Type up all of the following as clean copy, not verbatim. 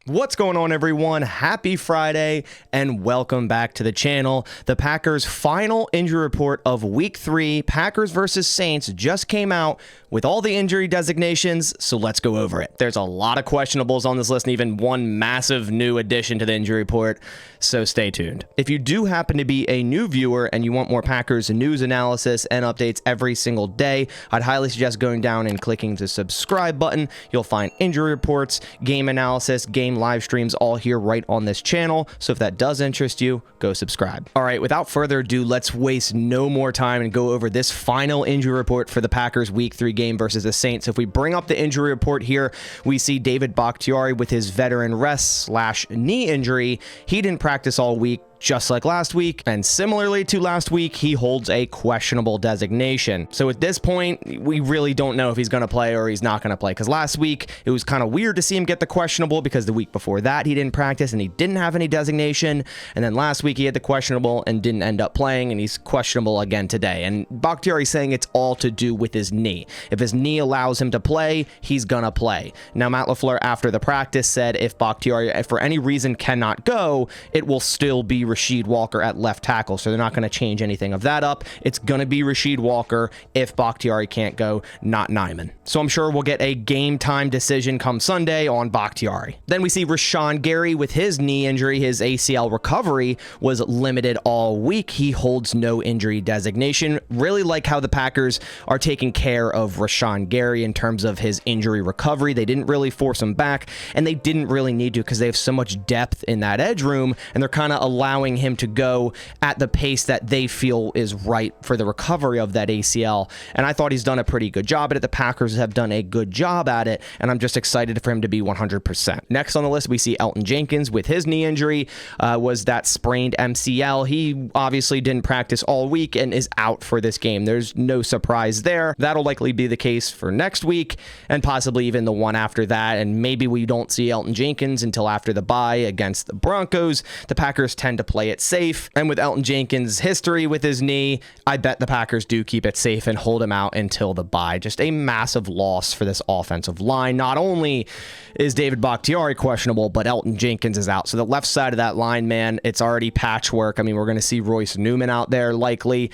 What's going on, everyone? Happy Friday and welcome back to the channel. The Packers' final injury report of week 3, Packers versus Saints, just came out with all the injury designations, so let's go over it. There's a lot of questionables on this list and even one massive new addition to the injury report, so stay tuned. If you do happen to be a new viewer and you want more Packers news analysis and updates every single day, I'd highly suggest going down and clicking the subscribe button. You'll find injury reports, game analysis, game live streams all here right on this channel. So if that does interest you, go subscribe. All right, without further ado, let's waste no more time and go over this final injury report for the Packers week 3 game versus the Saints. If we bring up the injury report here, we see David Bakhtiari with his veteran rest / knee injury. He didn't practice all week, just like last week, and similarly to last week, he holds a questionable designation. So at this point, we really don't know if he's going to play or he's not going to play, because last week it was kind of weird to see him get the questionable because the week before that he didn't practice and he didn't have any designation, and then last week he had the questionable and didn't end up playing, and he's questionable again today. And Bakhtiari saying it's all to do with his knee. If his knee allows him to play, he's gonna play. Now, Matt LaFleur after the practice said if Bakhtiari for any reason cannot go, it will still be Quay Walker at left tackle, so they're not going to change anything of that up. It's going to be Quay Walker if Bakhtiari can't go, not Nyman. So I'm sure we'll get a game time decision come Sunday on Bakhtiari. Then we see Rashawn Gary with his knee injury. His ACL recovery was limited all week. He holds no injury designation. Really like how the Packers are taking care of Rashawn Gary in terms of his injury recovery. They didn't really force him back, and they didn't really need to because they have so much depth in that edge room, and they're kind of allowing him to go at the pace that they feel is right for the recovery of that ACL. And I thought he's done a pretty good job at it. The Packers have done a good job at it, and I'm just excited for him to be 100%. Next on the list, we see Elgton Jenkins with his knee injury, was that sprained MCL. He obviously didn't practice all week and is out for this game. There's no surprise there. That'll likely be the case for next week and possibly even the one after that. And maybe we don't see Elgton Jenkins until after the bye against the Broncos. The Packers tend to play it safe, and with Elgton Jenkins' history with his knee, I bet the Packers do keep it safe and hold him out until the bye. Just a massive loss for this offensive line. Not only is David Bakhtiari questionable, but Elgton Jenkins is out. So the left side of that line, man, it's already patchwork. I mean, we're going to see Royce Newman out there likely.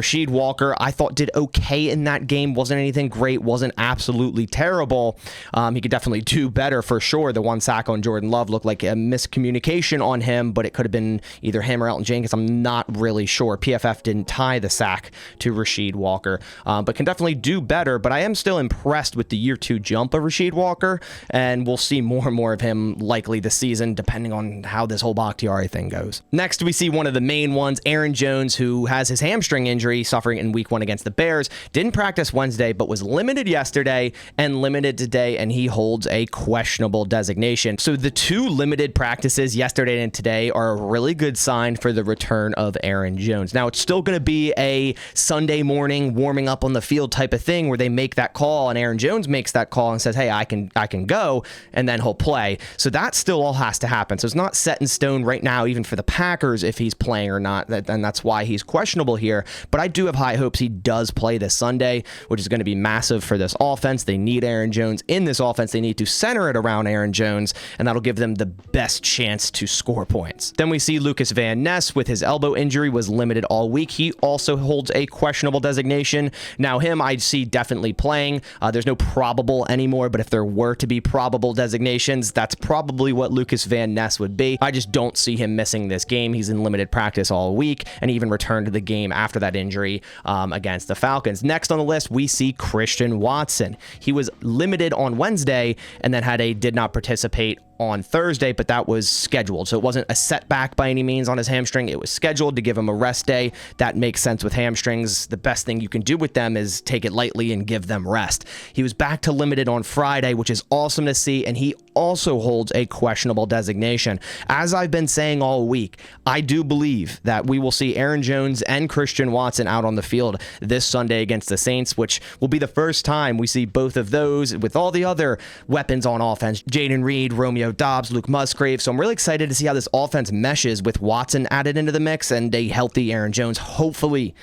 Quay Walker, I thought did okay in that game. Wasn't anything great, wasn't absolutely terrible. He could definitely do better for sure. The one sack on Jordan Love looked like a miscommunication on him, but it could have been either him or Elgton Jenkins. I'm not really sure. PFF didn't tie the sack to Quay Walker, but can definitely do better. But I am still impressed with the year 2 jump of Quay Walker, and we'll see more and more of him likely this season, depending on how this whole Bakhtiari thing goes. Next, we see one of the main ones, Aaron Jones, who has his hamstring injury suffering in week 1 against the Bears. Didn't practice Wednesday, but was limited yesterday and limited today, and he holds a questionable designation. So the 2 limited practices yesterday and today are a really good sign for the return of Aaron Jones. Now, it's still going to be a Sunday morning warming up on the field type of thing where they make that call and Aaron Jones makes that call and says, hey, I can go, and then he'll play. So that still all has to happen. So it's not set in stone right now, even for the Packers, if he's playing or not, and that's why he's questionable here. But I do have high hopes he does play this Sunday, which is going to be massive for this offense. They need Aaron Jones in this offense. They need to center it around Aaron Jones, and that'll give them the best chance to score points. Then we see Lucas Van Ness with his elbow injury was limited all week. He also holds a questionable designation. Now him I'd see definitely playing. There's no probable anymore, but if there were to be probable designations, that's probably what Lucas Van Ness would be. I just don't see him missing this game. He's in limited practice all week and even returned to the game after that injury against the Falcons. Next on the list, we see Christian Watson. He was limited on Wednesday and then did not participate on Thursday, but that was scheduled. So it wasn't a setback by any means on his hamstring. It was scheduled to give him a rest day. That makes sense with hamstrings. The best thing you can do with them is take it lightly and give them rest. He was back to limited on Friday, which is awesome to see, and he also holds a questionable designation. As I've been saying all week, I do believe that we will see Aaron Jones and Christian Watson out on the field this Sunday against the Saints, which will be the first time we see both of those with all the other weapons on offense. Jaden Reed, Romeo Doubs, Luke Musgrave. So I'm really excited to see how this offense meshes with Watson added into the mix and a healthy Aaron Jones. Hopefully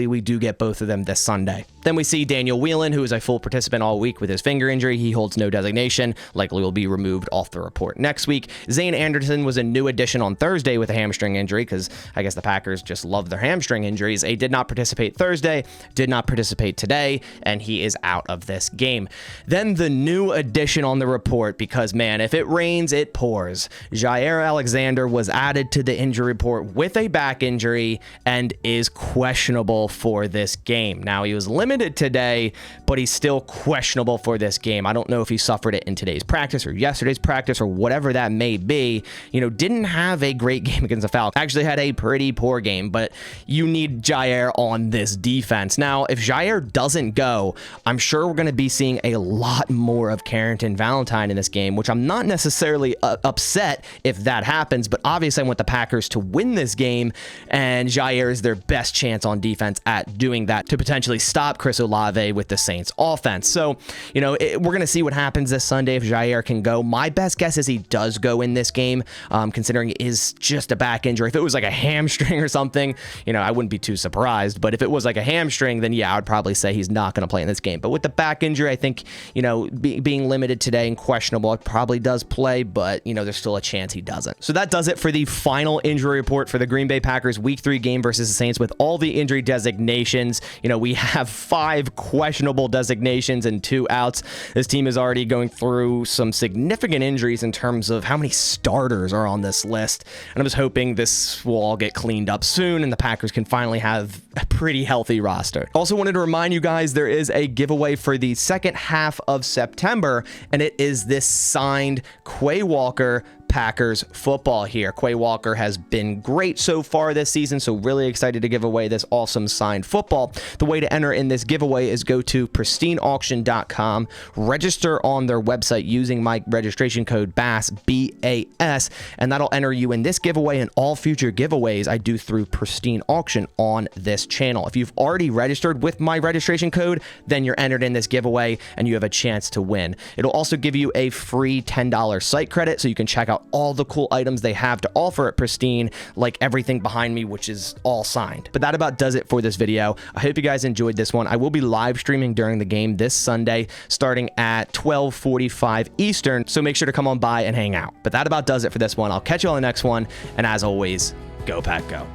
we do get both of them this Sunday. Then we see Daniel Whelan, who is a full participant all week with his finger injury. He holds no designation, likely will be removed off the report next week. Zane Anderson was a new addition on Thursday with a hamstring injury, because I guess the Packers just love their hamstring injuries. He did not participate Thursday, did not participate today, and he is out of this game. Then the new addition on the report, because man, if it rains, it pours. Jair Alexander was added to the injury report with a back injury and is questionable for this game. Now, he was limited today, but he's still questionable for this game. I don't know if he suffered it in today's practice or yesterday's practice or whatever that may be. Didn't have a great game against the Falcons. Actually had a pretty poor game, but you need Jair on this defense. Now, if Jair doesn't go, I'm sure we're going to be seeing a lot more of Carrington Valentine in this game, which I'm not necessarily upset if that happens, but obviously I want the Packers to win this game, and Jair is their best chance on defense at doing that to potentially stop Chris Olave with the Saints offense. So, we're going to see what happens this Sunday if Jair can go. My best guess is he does go in this game, considering it is just a back injury. If it was like a hamstring or something, I wouldn't be too surprised. But if it was like a hamstring, then yeah, I would probably say he's not going to play in this game. But with the back injury, I think, being limited today and questionable, it probably does play, but, there's still a chance he doesn't. So that does it for the final injury report for the Green Bay Packers Week 3 game versus the Saints with all the injury designations. We have 5 questionable designations and 2 outs. This team is already going through some significant injuries in terms of how many starters are on this list. And I'm just hoping this will all get cleaned up soon and the Packers can finally have a pretty healthy roster. Also wanted to remind you guys, there is a giveaway for the second half of September, and it is this signed Quay Walker Packers football here. Quay Walker has been great so far this season, so really excited to give away this awesome signed football. The way to enter in this giveaway is go to pristineauction.com, register on their website using my registration code BASS, B-A-S, and that'll enter you in this giveaway and all future giveaways I do through Pristine Auction on this channel. If you've already registered with my registration code, then you're entered in this giveaway and you have a chance to win. It'll also give you a free $10 site credit, so you can check out all the cool items they have to offer at Pristine, like everything behind me, which is all signed. But that about does it for this video. I hope you guys enjoyed this one. I will be live streaming during the game this Sunday, starting at 12:45 Eastern, so make sure to come on by and hang out. But that about does it for this one. I'll catch you on the next one, and as always, go Pack Go.